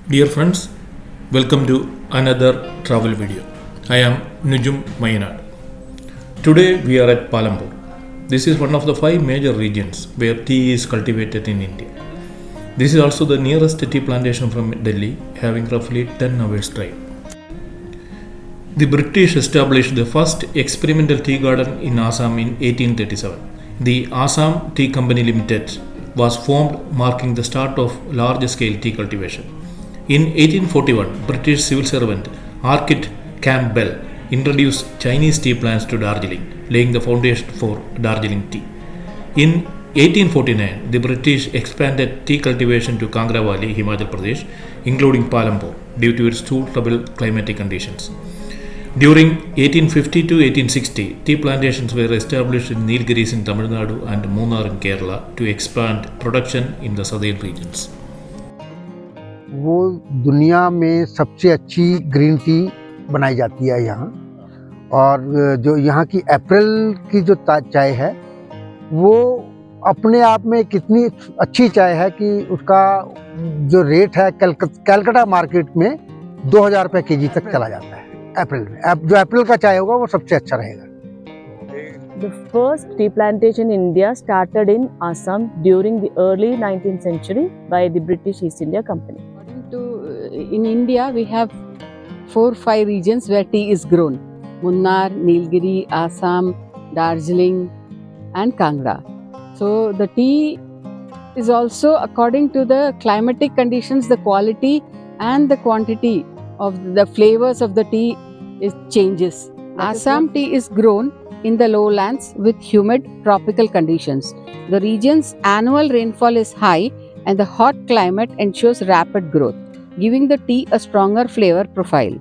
Dear friends, welcome to another travel video. I am NUJUM MAYYANAD. Today we are at Palampur. This is one of the 5 major regions where tea is cultivated in India. This is also the nearest tea plantation from Delhi, having roughly 10 hours drive. The British established the first experimental tea garden in Assam in 1837. The Assam Tea Company Limited was formed, marking the start of large-scale tea cultivation. In 1841, British civil servant Archit Campbell introduced Chinese tea plants to Darjeeling, laying the foundation for Darjeeling tea. In 1849, the British expanded tea cultivation to Kangra Valley, Himachal Pradesh, including Palampur, due to its suitable climatic conditions. During 1850 to 1860, tea plantations were established in Nilgiris in Tamil Nadu and Munnar in Kerala to expand production in the southern regions. वो दुनिया में सबसे अच्छी green tea बनाई जाती है यहाँ, और जो यहाँ की अप्रैल की जो चाय है वो अपने आप में कितनी अच्छी चाय है कि उसका जो रेट है कलकत्ता मार्केट में 2000 रुपये केजी तक चला जाता है अप्रैल में। अब जो अप्रैल का चाय होगा वो सबसे अच्छा रहेगा। The first tea plantation in India started in Assam during the early 19th century by the British East India Company. In India, we have 4-5 regions where tea is grown: Munnar, Nilgiri, Assam, Darjeeling, and Kangra. So the tea is also according to the climatic conditions, the quality and the quantity of the flavors of the tea changes. Assam tea is grown in the lowlands with humid tropical conditions. The region's annual rainfall is high and the hot climate ensures rapid growth, giving the tea a stronger flavor profile.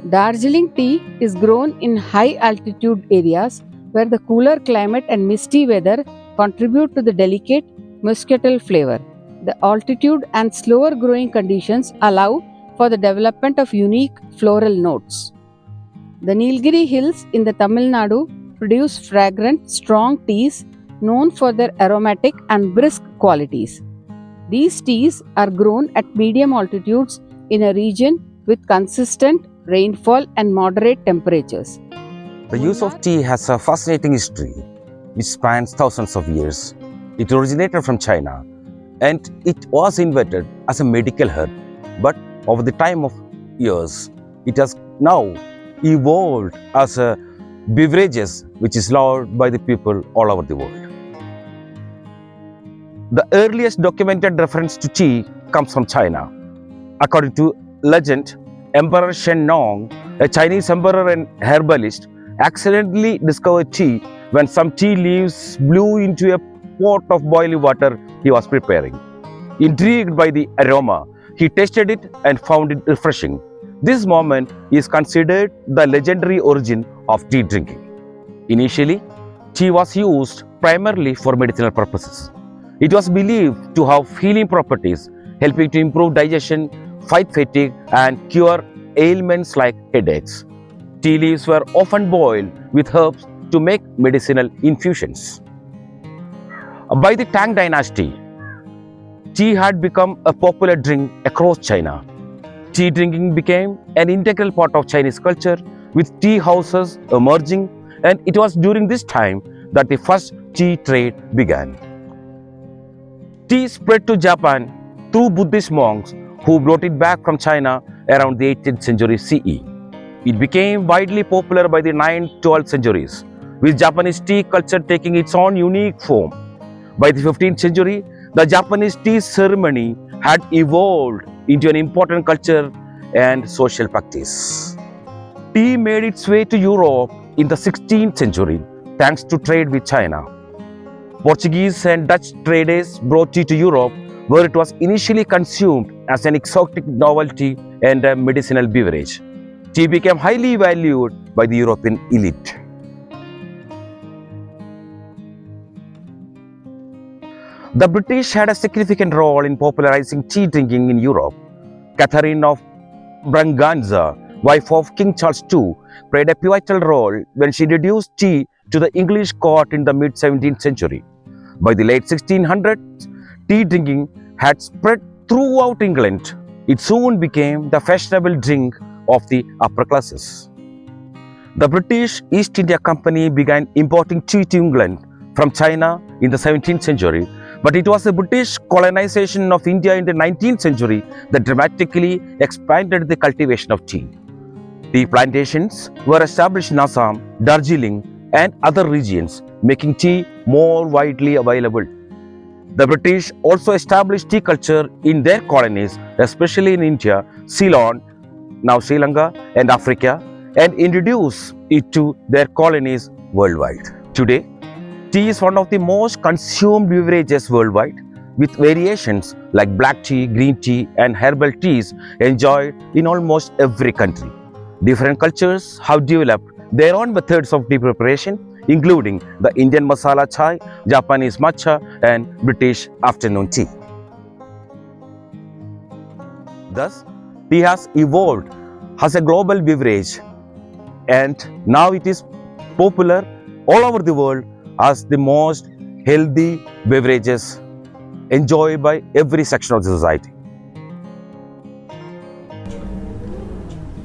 Darjeeling tea is grown in high altitude areas where the cooler climate and misty weather contribute to the delicate muscatel flavor. The altitude and slower growing conditions allow for the development of unique floral notes. The Nilgiri hills in the Tamil Nadu produce fragrant, strong teas known for their aromatic and brisk qualities. These teas are grown at medium altitudes in a region with consistent rainfall and moderate temperatures. The use of tea has a fascinating history which spans thousands of years. It originated from China and it was invented as a medical herb, but over the time of years, it has now evolved as a beverages which is loved by the people all over the world. The earliest documented reference to tea comes from China. According to legend, Emperor Shen Nong, a Chinese emperor and herbalist, accidentally discovered tea when some tea leaves blew into a pot of boiling water he was preparing. Intrigued by the aroma, he tasted it and found it refreshing. This moment is considered the legendary origin of tea drinking. Initially, tea was used primarily for medicinal purposes. It was believed to have healing properties, helping to improve digestion, fight fatigue, and cure ailments like headaches. Tea leaves were often boiled with herbs to make medicinal infusions. By the Tang Dynasty, tea had become a popular drink across China. Tea drinking became an integral part of Chinese culture, with tea houses emerging, and it was during this time that the first tea trade began. Tea spread to Japan through Buddhist monks who brought it back from China around the 18th century CE. It became widely popular by the 9th-12th centuries, with Japanese tea culture taking its own unique form. By the 15th century, the Japanese tea ceremony had evolved into an important culture and social practice. Tea made its way to Europe in the 16th century thanks to trade with China. Portuguese and Dutch traders brought tea to Europe, where it was initially consumed as an exotic novelty and a medicinal beverage. Tea became highly valued by the European elite. The British had a significant role in popularizing tea drinking in Europe. Catherine of Braganza, wife of King Charles II, played a pivotal role when she introduced tea to the English court in the mid-17th century. By the late 1600s, tea drinking had spread throughout England. it soon became the fashionable drink of the upper classes. The British East India Company began importing tea to England from China in the 17th century, but it was the British colonization of India in the 19th century that dramatically expanded the cultivation of tea. Tea plantations were established in Assam, Darjeeling, and other regions, making tea more widely available. The British also established tea culture in their colonies, especially in India, Ceylon, now Sri Lanka, and Africa, and introduced it to their colonies worldwide. Today, tea is one of the most consumed beverages worldwide, with variations like black tea, green tea, and herbal teas enjoyed in almost every country. Different cultures have developed their own methods of tea preparation, including the Indian masala chai, Japanese matcha, and British afternoon tea. Thus, tea has evolved as a global beverage, and now it is popular all over the world as the most healthy beverages enjoyed by every section of the society.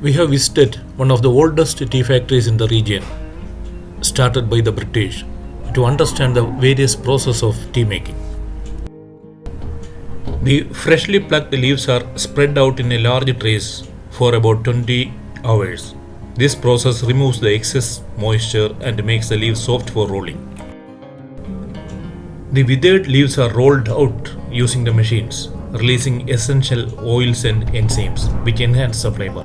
We have visited one of the oldest tea factories in the region, started by the British, to understand the various processes of tea making. The freshly plucked leaves are spread out in a large trays for about 20 hours. This process removes the excess moisture and makes the leaves soft for rolling. The withered leaves are rolled out using the machines, releasing essential oils and enzymes which enhance the flavor.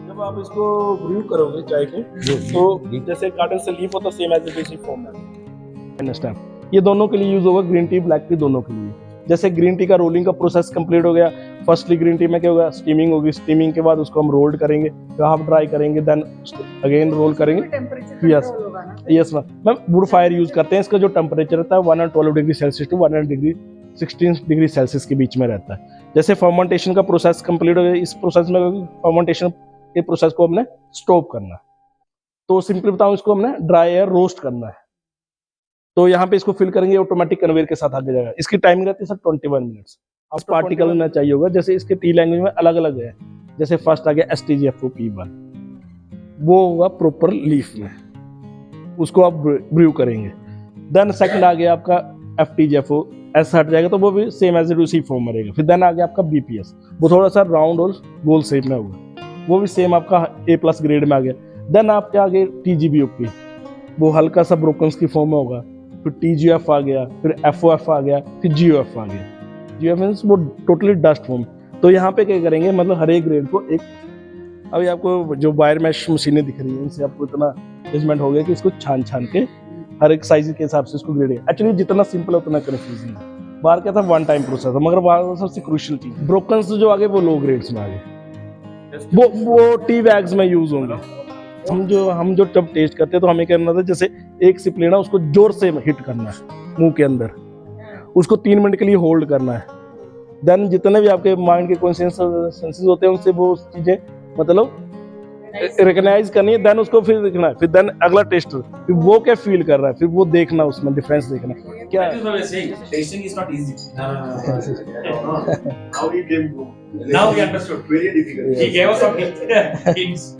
जब आप इसको Bru करोगे चाय के तो जैसे carton से leaf होता same as it is form में अंडरस्टैंड ये दोनों के लिए यूज होगा ग्रीन टी ब्लैक टी दोनों के लिए जैसे ग्रीन टी का रोलिंग का प्रोसेस कंप्लीट हो गया फर्स्टली ग्रीन टी में क्या होगा स्टीमिंग होगी स्टीमिंग के बाद उसको हम रोल्ड करेंगे हाफ ड्राई करेंगे देन अगेन रोल करेंगे yes yes ma'am wood fire use करते हैं इसका जो टेम्परेचर रहता है 112 degree Celsius to 100 degree 16 degree Celsius के बीच में रहता है जैसे फर्मेंटेशन का प्रोसेस कंप्लीट हो गया इस प्रोसेस में फर्मेंटेशन के प्रोसेस को हमने स्टॉप करना है तो सिंपली बताऊं इसको हमने ड्राई एयर रोस्ट करना है तो यहाँ पे इसको फिल करेंगे ऑटोमेटिक कन्वेयर के साथ आगे जाएगा इसकी टाइमिंग रहती है सर 21 मिनट्स अब पार्टिकल में चाहिए होगा जैसे इसके टी लैंग्वेज में अलग अलग है जैसे फर्स्ट आ गया STGFOP1 वो होगा प्रॉपर लीफ में उसको आप ब्रू करेंगे देन सेकंड आ गया आपका FTGFO ऐसा हट जाएगा तो वो भी सेम एज इट उसी फॉर्म में रहेगा फिर देन आ गया आपका BPS वो थोड़ा सा राउंड और गोल शेप में होगा वो भी सेम आपका A+ ग्रेड में आ गया देन आपके आगे TGBOP वो हल्का सा ब्रोकन्स की फॉर्म में होगा फिर TGF आ गया फिर FOF आ गया फिर GOF आ गया GOF मीन्स वो टोटली डस्ट फॉर्म तो यहाँ पे क्या करेंगे मतलब हर एक ग्रेड को एक अभी आपको जो वायर मैश मशीनें दिख रही हैं इनसे आपको इतना जजमेंट हो गया कि इसको छान के हर एक साइज के हिसाब से इसको ग्रेड है एक्चुअली जितना सिंपल है उतना कन्फ्यूजन है बाहर क्या था वन टाइम प्रोसेस मगर बाहर सबसे क्रूशियल चीज ब्रोकन्स जो आगे वो लो ग्रेड्स में आ गए वो टी बैग्स में यूज होंगे हम जो जब टेस्ट करते हैं तो हमें क्या करना था जैसे एक सिप लेना उसको जोर से हिट करना है मुंह के अंदर उसको 3 मिनट के लिए होल्ड करना है देन जितने भी आपके माइंड के कॉन्शियस होते हैं उनसे वो चीजें मतलब रिकॉग्नाइज करनी है देन उसको फिर देखना है फिर देन अगला टेस्टर फिर वो क्या फील कर रहा है फिर वो देखना उसमें डिफरेंस देखना क्या tasting is not easy. How he came to now we understood. Very difficult. He gave us some hints.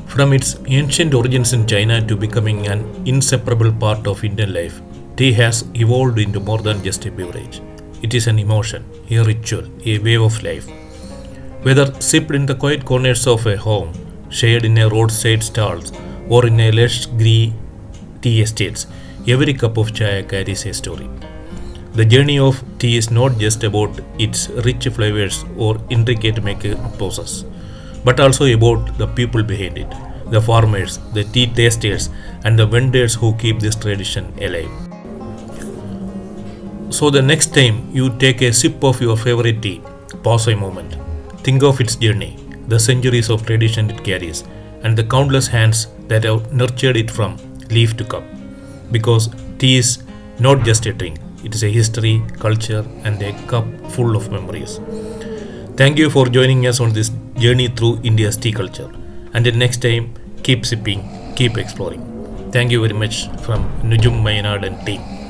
From its ancient origins in China to becoming an inseparable part of Indian life, tea has evolved into more than just a beverage. It is an emotion, a ritual, a way of life. Whether sipped in the quiet corners of a home, shared in a roadside stalls, or in a lush green tea estates, every cup of chai carries a story. The journey of tea is not just about its rich flavors or intricate making process, but also about the people behind it, the farmers, the tea tasters, and the vendors who keep this tradition alive. So the next time you take a sip of your favorite tea, pause a moment. Think of its journey, the centuries of tradition it carries, and the countless hands that have nurtured it from leaf to cup. Because tea is not just a drink, it is a history, culture, and a cup full of memories. Thank you for joining us on this journey through India's tea culture. Until next time, keep sipping, keep exploring. Thank you very much from NUJUM MAYYANAD and team.